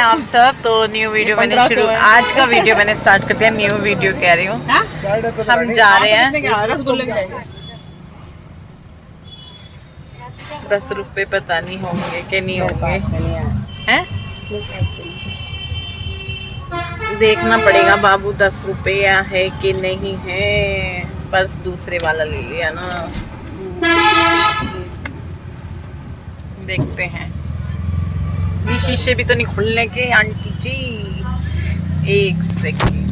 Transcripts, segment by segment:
आप सब। तो न्यू वीडियो मैंने आज का वीडियो मैंने स्टार्ट कर दिया। न्यू वीडियो कह रही हूँ। हम जा रहे हैं 10 रुपए, पता नहीं होंगे कि नहीं होंगे, हैं देखना पड़ेगा बाबू 10 रुपया है कि नहीं है। पर्स दूसरे वाला ले लिया ना, देखते हैं। ये शीशे भी तो नहीं खुलने के आंटी जी। एक सेकेंड।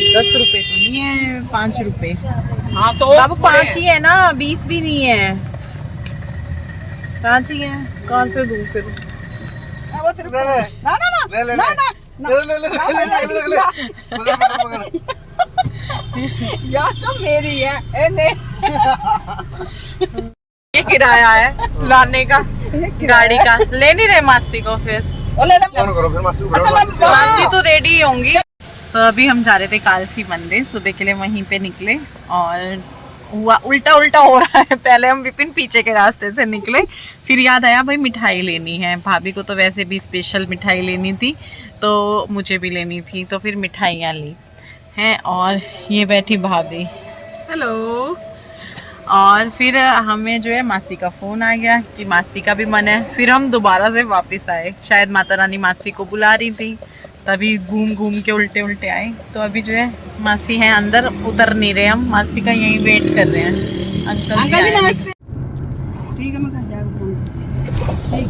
10 रुपए तो नहीं है, 5 रुपए। हाँ तो बाबू 5 ही है ना, 20 भी नहीं है। 5 ही है, कौन से दूँ फिर? तो मेरी है ये किराया है लाने का, गाड़ी का। ले नहीं रहे मासी को फिर? मासी तो रेडी ही होंगी। तो अभी हम जा रहे थे कालसी मंदिर, सुबह के लिए वहीं पे निकले और हुआ उल्टा उल्टा हो रहा है। पहले हम विपिन पीछे के रास्ते से निकले, फिर याद आया भाई मिठाई लेनी है। भाभी को तो वैसे भी स्पेशल मिठाई लेनी थी, तो मुझे भी लेनी थी, तो फिर मिठाइयाँ ली हैं। और ये बैठी भाभी, हेलो। और फिर हमें जो है मासी का फ़ोन आ गया कि मासी का भी मन है। फिर हम दोबारा से वापस आए, शायद माता रानी मासी को बुला रही थी, तभी घूम घूम के उल्टे उल्टे आए। तो अभी जो है मासी हैं अंदर, उतर नहीं रहे हम, मासी का यहीं वेट कर रहे हैं। अंकल जी नमस्ते। ठीक है, मैं घर जाऊँ। ठीक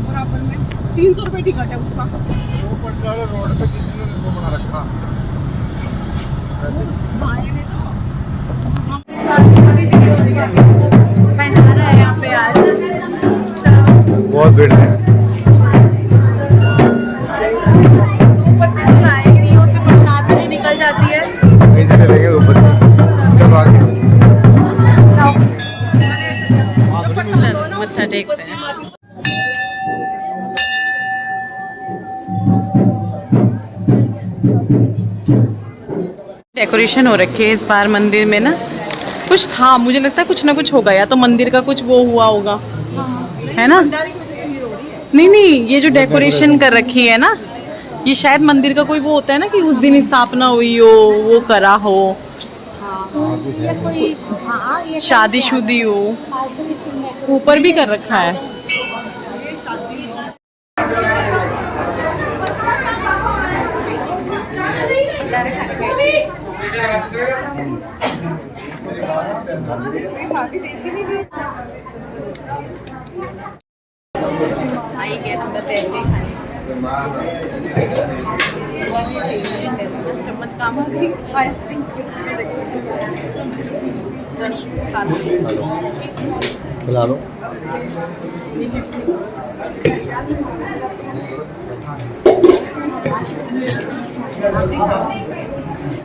बराबर में 300 रुपये टिकट है उसका। रोड पे किसी ने वो बना रखा है यहाँ पे आज। बहुत भीड़ है। प्रसाद में निकल जाती है, ऐसे करेंगे ऊपर। चलो आगे मत्था टेकते हैं। डेकोरेशन हो रखी है इस बार मंदिर में ना, कुछ था, मुझे लगता है कुछ ना कुछ होगा, या तो मंदिर का कुछ वो हुआ होगा, है ना? नहीं नहीं, ये जो डेकोरेशन कर रखी है ना, ये शायद मंदिर का कोई वो होता है ना कि उस दिन स्थापना हुई हो, वो करा हो, शादी शुदी हो। ऊपर भी कर रखा है। चम्मच काम आइसक्रीम खिला लो।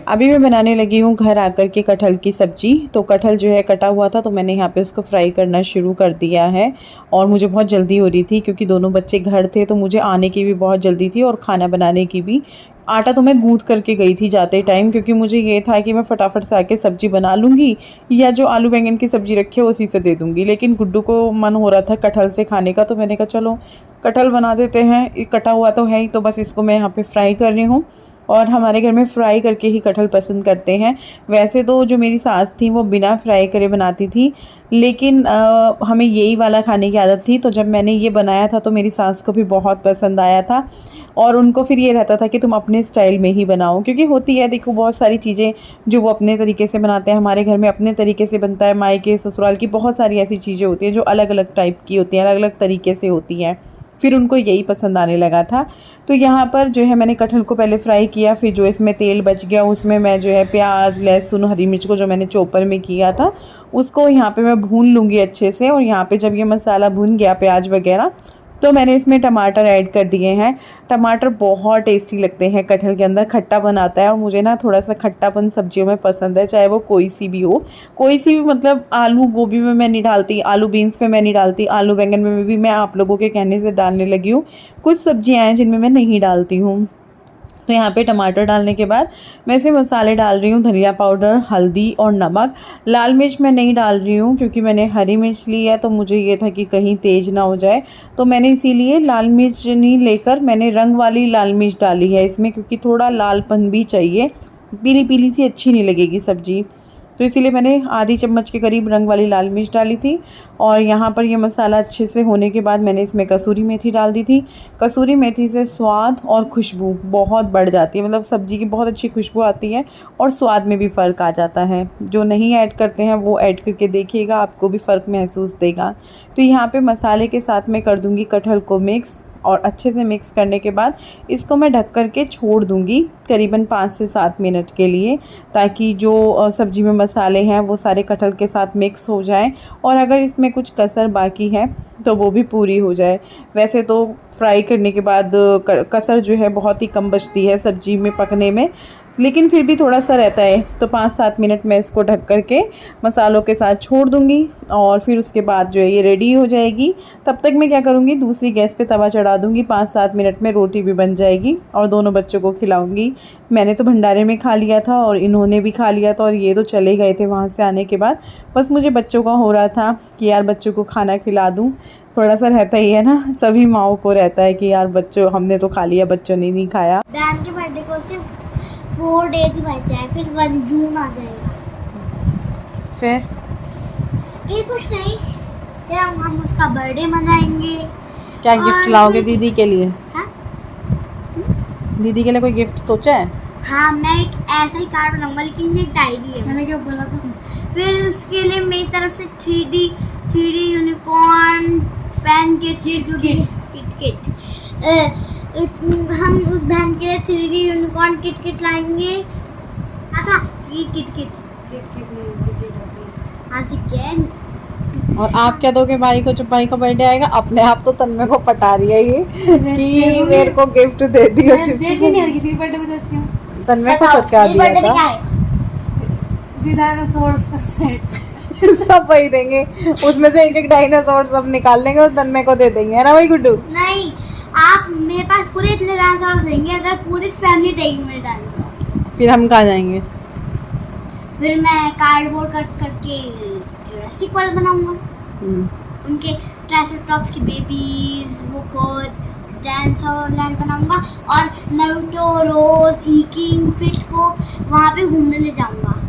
अभी मैं बनाने लगी हूँ घर आकर के कटहल की सब्जी। तो कटहल जो है कटा हुआ था, तो मैंने यहाँ पे उसको फ्राई करना शुरू कर दिया है। और मुझे बहुत जल्दी हो रही थी क्योंकि दोनों बच्चे घर थे, तो मुझे आने की भी बहुत जल्दी थी और खाना बनाने की भी। आटा तो मैं गूँथ करके गई थी जाते टाइम, क्योंकि मुझे ये था कि मैं फटाफट से आके सब्ज़ी बना लूँगी, या जो आलू बैंगन की सब्ज़ी रखी है उसी से दे दूँगी। लेकिन गुड्डू को मन हो रहा था कटहल से खाने का, तो मैंने कहा चलो कटहल बना देते हैं। कटा हुआ तो है ही, तो बस इसको मैं यहाँ पे फ्राई कर रही हूँ। और हमारे घर में फ्राई करके ही कटहल पसंद करते हैं। वैसे तो जो मेरी सास थी वो बिना फ्राई करे बनाती थी, लेकिन हमें यही वाला खाने की आदत थी। तो जब मैंने ये बनाया था तो मेरी सास को भी बहुत पसंद आया था, और उनको फिर ये रहता था कि तुम अपने स्टाइल में ही बनाओ, क्योंकि होती है देखो बहुत सारी चीज़ें जो वो अपने तरीके से बनाते हैं। हमारे घर में अपने तरीके से बनता है, मायके ससुराल की बहुत सारी ऐसी चीज़ें होती हैं जो अलग अलग टाइप की होती हैं, अलग अलग तरीके से होती हैं। फिर उनको यही पसंद आने लगा था। तो यहाँ पर जो है मैंने कटहल को पहले फ्राई किया, फिर जो इसमें तेल बच गया उसमें मैं जो है प्याज लहसुन हरी मिर्च को जो मैंने चॉपर में किया था उसको यहाँ पे मैं भून लूँगी अच्छे से। और यहाँ पे जब ये मसाला भून गया प्याज वगैरह, तो मैंने इसमें टमाटर ऐड कर दिए हैं। टमाटर बहुत टेस्टी लगते हैं, कटहल के अंदर खट्टा बनाता है और मुझे ना थोड़ा सा खट्टापन सब्जियों में पसंद है, चाहे वो कोई सी भी हो। कोई सी भी मतलब आलू गोभी में मैं नहीं डालती, आलू बीन्स में मैं नहीं डालती, आलू बैंगन में भी मैं आप लोगों के कहने से डालने लगी हूँ। कुछ सब्जियाँ हैं जिनमें मैं नहीं डालती हूँ। तो यहाँ पे टमाटर डालने के बाद मैं इसे मसाले डाल रही हूँ, धनिया पाउडर, हल्दी और नमक। लाल मिर्च मैं नहीं डाल रही हूँ क्योंकि मैंने हरी मिर्च ली है, तो मुझे ये था कि कहीं तेज़ ना हो जाए, तो मैंने इसीलिए लाल मिर्च नहीं लेकर मैंने रंग वाली लाल मिर्च डाली है इसमें, क्योंकि थोड़ा लालपन भी चाहिए, पीली पीली सी अच्छी नहीं लगेगी सब्ज़ी। तो इसीलिए मैंने आधी चम्मच के करीब रंग वाली लाल मिर्च डाली थी। और यहाँ पर ये मसाला अच्छे से होने के बाद मैंने इसमें कसूरी मेथी डाल दी थी। कसूरी मेथी से स्वाद और खुशबू बहुत बढ़ जाती है, मतलब सब्ज़ी की बहुत अच्छी खुशबू आती है और स्वाद में भी फ़र्क आ जाता है। जो नहीं ऐड करते हैं वो ऐड करके देखिएगा, आपको भी फ़र्क महसूस देगा। तो यहाँ पे मसाले के साथ मैं कर दूँगी कटहल को मिक्स, और अच्छे से मिक्स करने के बाद इसको मैं ढक कर के छोड़ दूँगी करीबन 5 से 7 मिनट के लिए, ताकि जो सब्ज़ी में मसाले हैं वो सारे कटहल के साथ मिक्स हो जाएं और अगर इसमें कुछ कसर बाकी है तो वो भी पूरी हो जाए। वैसे तो फ्राई करने के बाद कसर जो है बहुत ही कम बचती है सब्ज़ी में पकने में, लेकिन फिर भी थोड़ा सा रहता है। तो 5-7 मिनट मैं इसको ढक कर के मसालों के साथ छोड़ दूँगी और फिर उसके बाद जो है ये रेडी हो जाएगी। तब तक मैं क्या करूँगी, दूसरी गैस पे तवा चढ़ा दूँगी, 5-7 मिनट में रोटी भी बन जाएगी और दोनों बच्चों को खिलाऊँगी। मैंने तो भंडारे में खा लिया था और इन्होंने भी खा लिया था और ये तो चले गए थे वहाँ से आने के बाद। बस मुझे बच्चों का हो रहा था कि यार बच्चों को खाना खिला दूँ। थोड़ा सा रहता ही है ना, सभी माँओं को रहता है कि यार बच्चों हमने तो खा लिया, बच्चों ने नहीं खाया। बहन के बर्थडे को सिर्फ 4 डेज ही बचे हैं, फिर 1 जून आ जाएगा। फिर कुछ नहीं, फिर हम उसका बर्थडे मनाएंगे। क्या गिफ्ट लाओगे दीदी के लिए? हाँ? दीदी के लिए कोई गिफ्ट सोचा है? हाँ, मैं एक ऐसा ही कार्ड बनाऊंगा, लेकिन ये एक डायरी है। मैंने क्या बोला था? फिर उसके लिए मेरी तरफ से 3D यूनिकॉर्न पेन किट हम उस बहन के लिए 3D यूनिकॉर्न किट लाएंगे। अच्छा, ये किट हाँ ठीक है। और आप क्या दोगे भाई को जब भाई का बर्थडे आएगा? अपने आप तो तन्मय को पटा रही है ये कि मेरे को गिफ्ट दे दियो। किसी की बर्थडे बताती हूँ। तन्मय को तो क्या दिया था? डायनासोर्स का सेट सब वही देंगे, उसमें से एक डायनासोर सब निकाल लेंगे और तन्मय को दे देंगे, है ना भाई गुड्डू? नहीं, आप मेरे पास पूरे इतने डायनासोर देंगे, अगर पूरी फैमिली देगी मेरे डायनासोर। फिर हम कहाँ जाएंगे? फिर मैं कार्डबोर्ड कट करके जुरासिक वर्ल्ड बनाऊंगा। उनके ट्राइसेरोटॉप्स की बेबीज, वो खुद डायनासोर लैंड बनाऊंगा और नारुतो, रोज, ईकिंग, फिट को वहाँ पे घूमने ले जाऊंगा।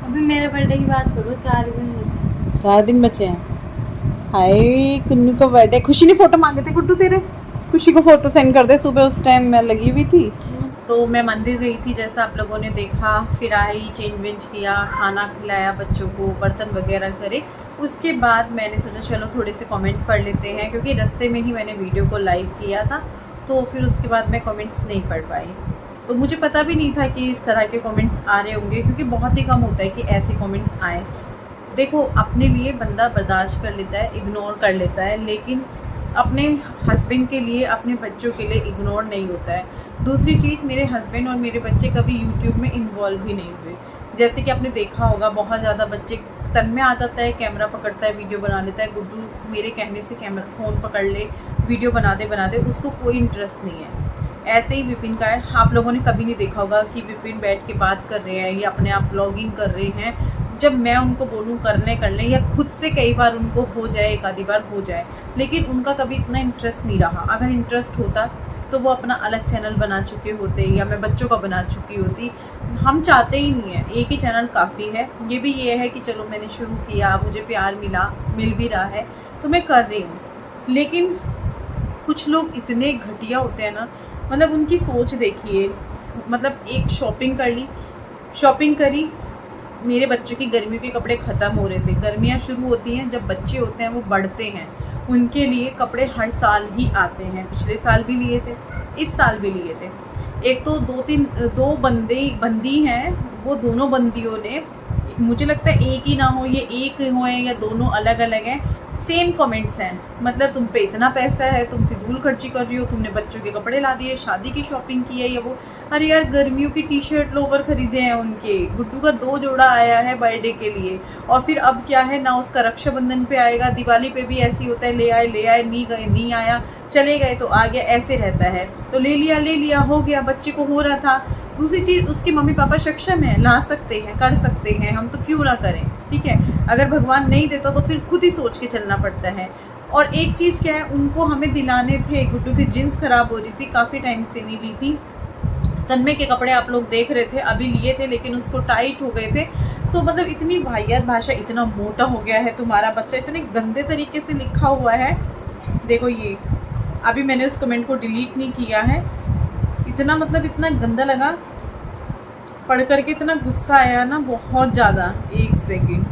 अभी मेरे बर्थडे की बात करो, 4 दिन बचे। 4 दिन बचे हैं। हाय कुन्नू का बर्थडे। खुशी ने फोटो मांगे थे गुड्डू तेरे, खुशी को फोटो सेंड कर दे। सुबह उस टाइम मैं लगी हुई थी, तो मैं मंदिर गई थी जैसा आप लोगों ने देखा, फिर आई, चेंज वेंज किया, खाना खिलाया बच्चों को, बर्तन वगैरह करे। उसके बाद मैंने सोचा चलो थोड़े से कमेंट्स पढ़ लेते हैं, क्योंकि रास्ते में ही मैंने वीडियो को लाइव किया था, तो फिर उसके बाद मैं कमेंट्स नहीं पढ़ पाई। तो मुझे पता भी नहीं था कि इस तरह के कमेंट्स आ रहे होंगे, क्योंकि बहुत ही कम होता है कि ऐसे कमेंट्स आए। देखो, अपने लिए बंदा बर्दाश्त कर लेता है, इग्नोर कर लेता है, लेकिन अपने हस्बैंड के लिए, अपने बच्चों के लिए इग्नोर नहीं होता है। दूसरी चीज़, मेरे हस्बैंड और मेरे बच्चे कभी यूट्यूब में इन्वॉल्व ही नहीं हुए। जैसे कि आपने देखा होगा, बहुत ज़्यादा बच्चे, तन्मय आ जाता है, कैमरा पकड़ता है, वीडियो बना लेता है, गुड्डू मेरे कहने से कैमरा फ़ोन पकड़ ले, वीडियो बना दे, उसको कोई इंटरेस्ट नहीं है। ऐसे ही विपिन का है। आप लोगों ने कभी नहीं देखा होगा कि विपिन बैठ के बात कर रहे हैं या अपने आप व्लॉगिंग कर रहे हैं। जब मैं उनको बोलूँ करने या खुद से कई बार उनको हो जाए, एक आधी बार हो जाए, लेकिन उनका कभी इतना इंटरेस्ट नहीं रहा। अगर इंटरेस्ट होता तो वो अपना अलग चैनल बना चुके होते या मैं बच्चों का बना चुकी होती। हम चाहते ही नहीं है, एक ही चैनल काफ़ी है। ये भी ये है कि चलो मैंने शुरू किया, मुझे प्यार मिल भी रहा है, तो मैं कर रही हूँ। लेकिन कुछ लोग इतने घटिया होते हैं ना, मतलब उनकी सोच देखिए। मतलब एक शॉपिंग करी, मेरे बच्चों की गर्मियों के कपड़े ख़त्म हो रहे थे। गर्मियाँ शुरू होती हैं जब बच्चे होते हैं, वो बढ़ते हैं, उनके लिए कपड़े हर साल ही आते हैं। पिछले साल भी लिए थे, इस साल भी लिए थे। एक तो दो बंदी हैं, वो दोनों बंदियों ने, मुझे लगता है एक ही ना हो, ये एक हो या दोनों अलग अलग हैं, सेम कमेंट्स हैं, मतलब तुम पे इतना पैसा है, तुम फिजूल खर्ची कर रही हो, तुमने बच्चों के कपड़े ला दिए, शादी की शॉपिंग की है या वो। अरे यार गर्मियों की टी शर्ट लोवर खरीदे हैं उनके, गुड्डू का 2 जोड़ा आया है बर्थडे के लिए, और फिर अब क्या है ना, उसका रक्षाबंधन पे आएगा, दिवाली पे भी ऐसे ही होता है, ले आए नहीं गए, नहीं आया, चले गए तो आ गया, ऐसे रहता है। तो ले लिया हो गया, बच्चे को हो रहा था। दूसरी चीज़, उसके मम्मी पापा सक्षम है, ला सकते हैं, कर सकते हैं, हम तो क्यों ना करें, ठीक है। अगर भगवान नहीं देता तो फिर खुद ही सोच के चलना पड़ता है। और एक चीज़ क्या है, उनको हमें दिलाने थे, गुड्डू की जीन्स खराब हो रही थी, काफ़ी टाइम से नहीं ली थी। तन्मय के कपड़े आप लोग देख रहे थे, अभी लिए थे लेकिन उसको टाइट हो गए थे। तो मतलब इतनी वाहियात भाषा, इतना मोटा हो गया है तुम्हारा बच्चा, इतने गंदे तरीके से लिखा हुआ है। देखो ये, अभी मैंने उस कमेंट को डिलीट नहीं किया है, इतना मतलब इतना गंदा लगा पढ़ करके, इतना गुस्सा आया ना, बहुत ज़्यादा। एक सेकेंड,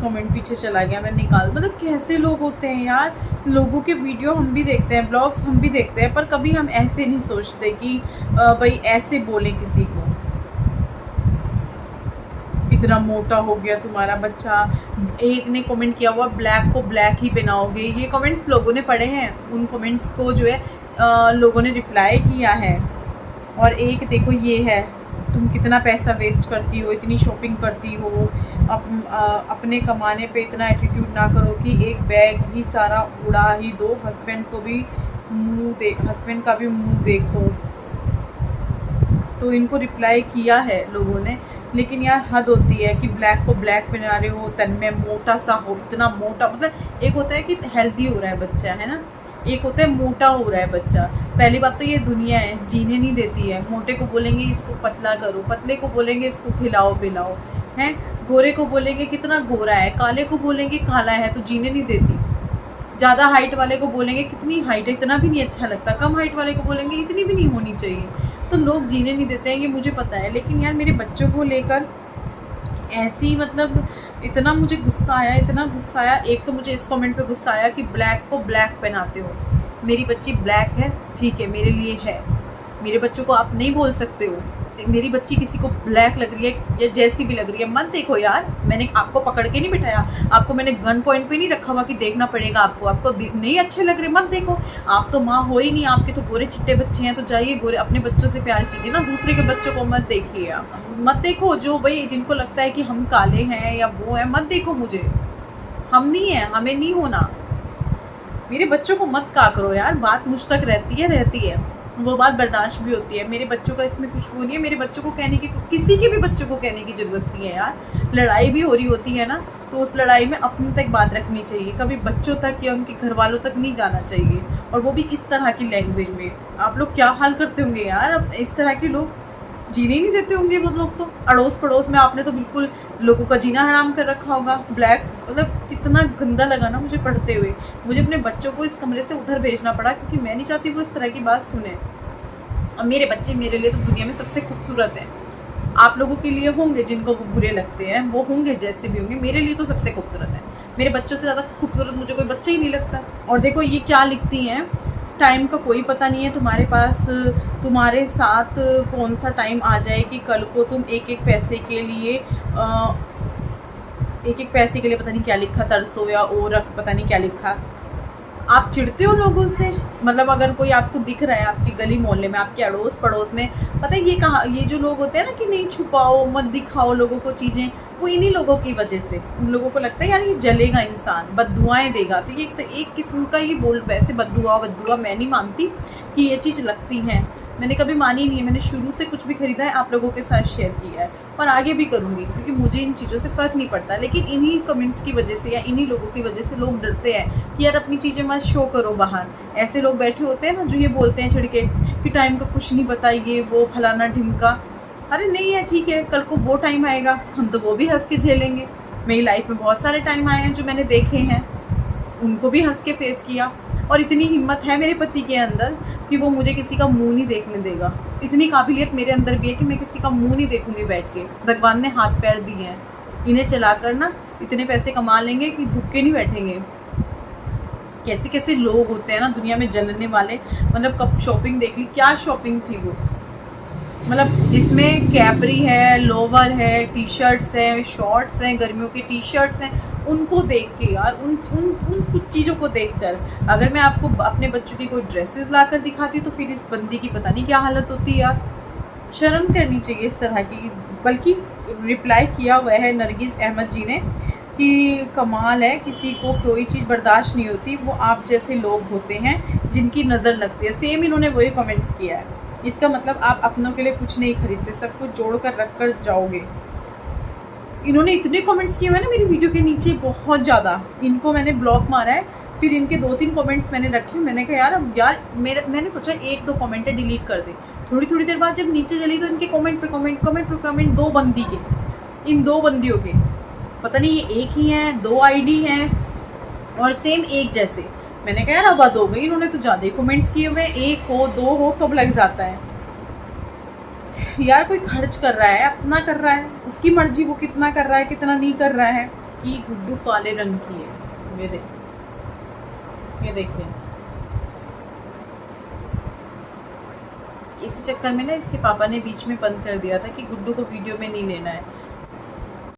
कमेंट पीछे चला गया, मैं निकाल। मतलब कैसे लोग होते हैं यार, लोगों के वीडियो हम भी देखते हैं, ब्लॉग्स हम भी देखते हैं, पर कभी हम ऐसे नहीं सोचते कि भाई ऐसे बोले किसी को। इतना मोटा हो गया तुम्हारा बच्चा। एक ने कमेंट किया हुआ ब्लैक को ब्लैक ही पहनाओगे, ये कमेंट्स लोगों ने पढ़े हैं, उन कमेंट्स को जो है लोगों ने रिप्लाई किया है। और एक देखो ये है, तुम कितना पैसा वेस्ट करती हो, इतनी शॉपिंग करती हो, अपने कमाने पे इतना एटीट्यूड ना करो कि एक बैग ही सारा उड़ा ही दो, हस्बैंड का भी मुंह देखो। तो इनको रिप्लाई किया है लोगों ने, लेकिन यार हद होती है कि ब्लैक को ब्लैक पहना रहे हो, तन्मय मोटा सा हो, इतना मोटा, मतलब एक होता है कि हेल्दी हो रहा है बच्चा, है ना, एक होता है मोटा हो रहा है बच्चा। पहली बात तो ये दुनिया है, जीने नहीं देती है। मोटे को बोलेंगे इसको पतला करो, पतले को बोलेंगे इसको खिलाओ पिलाओ, हैं, गोरे को बोलेंगे कितना गोरा है, काले को बोलेंगे काला है, तो जीने नहीं देती। ज़्यादा हाइट वाले को बोलेंगे कितनी हाइट है, इतना भी नहीं अच्छा लगता। कम हाइट वाले को बोलेंगे इतनी भी नहीं होनी चाहिए। तो लोग जीने नहीं देते हैं, ये मुझे पता है। लेकिन यार मेरे बच्चों को लेकर ऐसी, मतलब इतना मुझे गुस्सा आया, इतना गुस्सा आया। एक तो मुझे इस कमेंट पे गुस्सा आया कि ब्लैक को ब्लैक पहनाते हो। मेरी बच्ची ब्लैक है, ठीक है, मेरे लिए है, मेरे बच्चों को आप नहीं बोल सकते हो। मेरी बच्ची किसी को ब्लैक लग रही है या जैसी भी लग रही है, मत देखो यार। मैंने आपको पकड़ के नहीं बिठाया, आपको मैंने गन पॉइंट पे नहीं रखा हुआ कि देखना पड़ेगा आपको नहीं अच्छे लग रहे मत देखो। आप तो माँ हो ही नहीं, आपके तो गोरे चिट्टे बच्चे हैं, तो जाइए गोरे अपने बच्चों से प्यार कीजिए ना, दूसरे के बच्चों को मत देखिए। आप मत देखो, जो भाई जिनको लगता है कि हम काले हैं या वो है, मत देखो मुझे, हम नहीं है, हमें नहीं होना। मेरे बच्चों को मत कहा करो यार, बात मुझ तक रहती है, वो बात बर्दाश्त भी होती है। मेरे बच्चों का इसमें कुछ वो नहीं है, मेरे बच्चों को कहने की, किसी के भी बच्चों को कहने की ज़रूरत नहीं है यार। लड़ाई भी हो रही होती है ना, तो उस लड़ाई में अपने तक बात रखनी चाहिए, कभी बच्चों तक या उनके घर वालों तक नहीं जाना चाहिए, और वो भी इस तरह की लैंग्वेज में। आप लोग क्या हाल करते होंगे यार, अब इस तरह के लोग जीने ही नहीं देते होंगे वो लोग। तो अड़ोस पड़ोस में आपने तो बिल्कुल लोगों का जीना हराम कर रखा होगा। ब्लैक, मतलब कितना गंदा लगा ना मुझे पढ़ते हुए। मुझे अपने बच्चों को इस कमरे से उधर भेजना पड़ा, क्योंकि मैं नहीं चाहती वो इस तरह की बात सुने। और मेरे बच्चे मेरे लिए तो दुनिया में सबसे खूबसूरत हैं। आप लोगों के लिए होंगे जिनको वो बुरे लगते हैं, वो होंगे जैसे भी होंगे, मेरे लिए तो सबसे खूबसूरत है। मेरे बच्चों से ज़्यादा खूबसूरत मुझे कोई बच्चा ही नहीं लगता। और देखो ये क्या लिखती हैं, टाइम का कोई पता नहीं है तुम्हारे पास, तुम्हारे साथ कौन सा टाइम आ जाए कि कल को तुम एक एक पैसे के लिए पता नहीं क्या लिखा, तरसो या और पता नहीं क्या लिखा। आप चिढ़ते हो लोगों से, मतलब अगर कोई आपको दिख रहा है आपकी गली मोहल्ले में, आपके अड़ोस पड़ोस में, पता है ये जो लोग होते हैं ना कि नहीं छुपाओ मत दिखाओ लोगों को चीज़ें, वो इन्हीं लोगों की वजह से। उन लोगों को लगता है यार ये जलेगा इंसान, बद्दुआएं देगा, तो ये एक किस्म का ये बोल, वैसे बद्दुआ मैं नहीं मानती कि ये चीज़ लगती हैं, मैंने कभी मानी नहीं है। मैंने शुरू से कुछ भी खरीदा है आप लोगों के साथ शेयर किया है, और आगे भी करूँगी, क्योंकि मुझे इन चीज़ों से फ़र्क नहीं पड़ता। लेकिन इन्हीं कमेंट्स की वजह से या इन्हीं लोगों की वजह से लोग डरते हैं कि यार अपनी चीज़ें मत शो करो बाहर। ऐसे लोग बैठे होते हैं ना जो ये बोलते हैं छिड़के कि टाइम का कुछ नहीं पता, ये वो फलाना ढिमका। अरे नहीं है, ठीक है, कल को वो टाइम आएगा, हम तो वो भी हंस के झेलेंगे। मेरी लाइफ में बहुत सारे टाइम आए हैं जो मैंने देखे हैं, उनको भी हंस के फेस किया। और इतनी हिम्मत है मेरे पति के अंदर कि वो मुझे किसी का मुंह नहीं देखने देगा। इतनी काबिलियत मेरे अंदर भी है कि मैं किसी का मुंह नहीं देखूंगी बैठ के। भगवान ने हाथ पैर दिए हैं, इन्हें चलाकर ना इतने पैसे कमा लेंगे कि भूखे नहीं बैठेंगे। कैसे कैसे लोग होते हैं ना दुनिया में जलने वाले। मतलब कब शॉपिंग देख ली, क्या शॉपिंग थी वो, मतलब जिसमें कैपरी है, लोवर है, टी शर्ट्स हैं, शॉर्ट्स हैं, गर्मियों की टी शर्ट्स हैं, उनको देख के यार, उन उन उन कुछ चीज़ों को देखकर अगर मैं आपको अपने बच्चों की कोई ड्रेसेस ला कर दिखाती तो फिर इस बंदी की पता नहीं क्या हालत होती यार। शर्म करनी चाहिए इस तरह की। बल्कि रिप्लाई किया हुआ है नरगिस अहमद जी ने कि कमाल है, किसी को कोई चीज़ बर्दाश्त नहीं होती, वो आप जैसे लोग होते हैं जिनकी नज़र लगती है। सेम इन्होंने वही कमेंट्स किया है। इसका मतलब आप अपनों के लिए कुछ नहीं खरीदते, सब कुछ जोड़ कर रख कर जाओगे। इन्होंने इतने कमेंट्स किए हुए ना मेरी वीडियो के नीचे, बहुत ज़्यादा। इनको मैंने ब्लॉक मारा है, फिर इनके 2-3 कमेंट्स मैंने रखे। मैंने कहा यार अब यार मैंने सोचा 1-2 कमेंट डिलीट कर दे। थोड़ी देर बाद जब नीचे चली तो इनके कमेंट पे कमेंट 2 बंदी के, इन 2 बंदियों के, पता नहीं ये एक ही हैं, 2 आईडी हैं और सेम एक जैसे। मैंने कहा यार अब हद हो गई, इन्होंने तो ज़्यादा ही कमेंट्स किए हुए, 1 हो 2 हो कब लग जाता है यार। कोई खर्च कर रहा है, अपना कर रहा है, उसकी मर्जी, वो कितना कर रहा है कितना नहीं कर रहा है। कि गुड्डू काले रंग की है, ये देखिए। इसी चक्कर में ना इसके पापा ने बीच में बंद कर दिया था कि गुड्डू को वीडियो में नहीं लेना है।